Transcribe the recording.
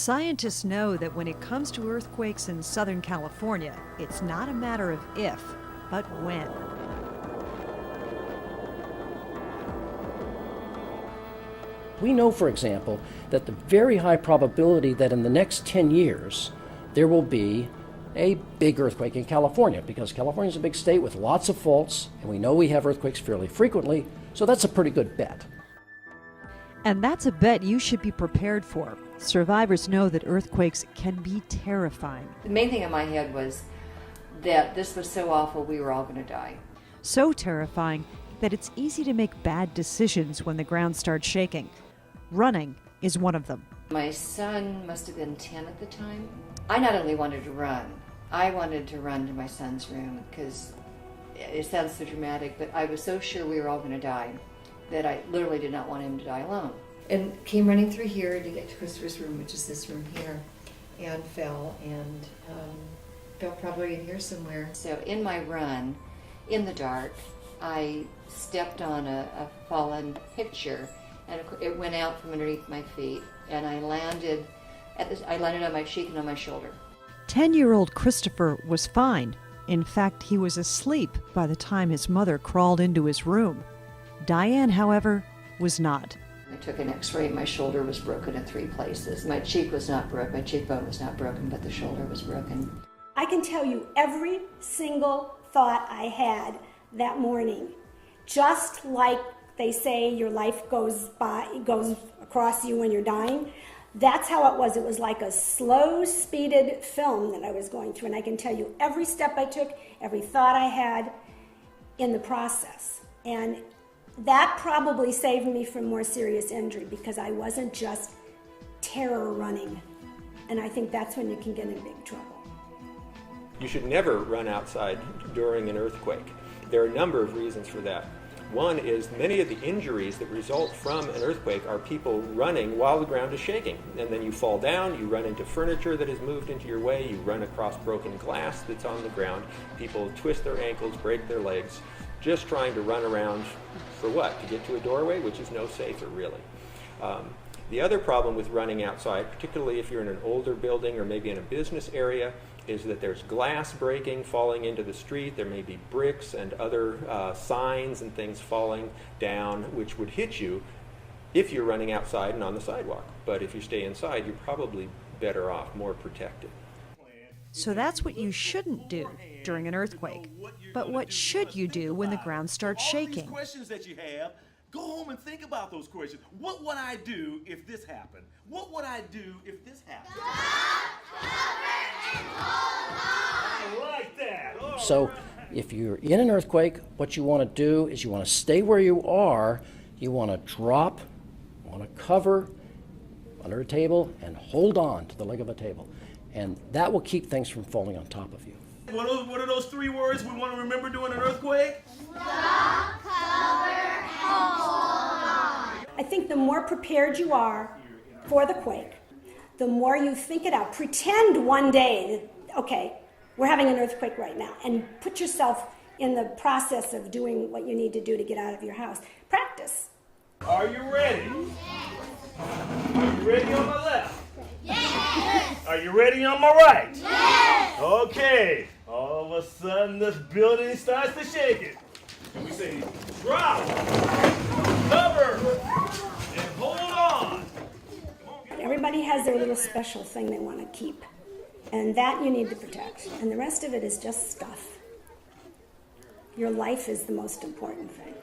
Scientists know that when it comes to earthquakes in Southern California, it's not a matter of if, but when. We know, for example, that the very high probability that in the next 10 years there will be a big earthquake in California, because California is a big state with lots of faults, and we know we have earthquakes fairly frequently, so that's a pretty good bet. And that's a bet you should be prepared for. Survivors know that earthquakes can be terrifying. The main thing in my head was that this was so awful we were all going to die. So terrifying that it's easy to make bad decisions when the ground starts shaking. Running is one of them. My son must have been 10 at the time. I not only wanted to run, I wanted to run to my son's room because it sounds so dramatic, but I was so sure we were all going to die that I literally did not want him to die alone. And came running through here to get to Christopher's room, which is this room here, and fell probably in here somewhere. So in my run, in the dark, I stepped on a fallen picture, and it went out from underneath my feet, and I landed on my cheek and on my shoulder. 10-year-old Christopher was fine. In fact, he was asleep by the time his mother crawled into his room. Diane, however, was not. I took an x-ray. My shoulder was broken in 3 places. My cheek was not broken. My cheekbone was not broken, but the shoulder was broken. I can tell you every single thought I had that morning. Just like they say your life goes across you when you're dying. That's how it was. It was like a slow speeded film that I was going through. And I can tell you every step I took, every thought I had in the process. And that probably saved me from more serious injury because I wasn't just terror running. And I think that's when you can get in big trouble. You should never run outside during an earthquake. There are a number of reasons for that. One is many of the injuries that result from an earthquake are people running while the ground is shaking. And then you fall down, you run into furniture that has moved into your way, you run across broken glass that's on the ground. People twist their ankles, break their legs, just trying to run around for what? To get to a doorway, which is no safer, really. The other problem with running outside, particularly if you're in an older building or maybe in a business area, is that there's glass breaking, falling into the street. There may be bricks and other signs and things falling down, which would hit you if you're running outside and on the sidewalk. But if you stay inside, you're probably better off, more protected. So that's what you shouldn't do during an earthquake. But what should you do when the ground starts shaking? All these questions that you have, go home and think about those questions. What would I do if this happened? What would I do if this happened? I like that. Oh. So if you're in an earthquake, what you want to do is you want to stay where you are. You want to drop, you want to cover under a table and hold on to the leg of a table. And that will keep things from falling on top of you. What are those 3 words we want to remember during an earthquake? Drop, cover, hold on. I think the more prepared you are for the quake, the more you think it out. Pretend one day that, okay, we're having an earthquake right now, and put yourself in the process of doing what you need to do to get out of your house. Practice. Are you ready? Are you ready on my left? Yes. Are you ready on my right? Yes. Okay. All of a sudden, this building starts to shake it. And we say, drop, cover, and hold on. Everybody has their little special thing they want to keep. And that you need to protect. And the rest of it is just stuff. Your life is the most important thing.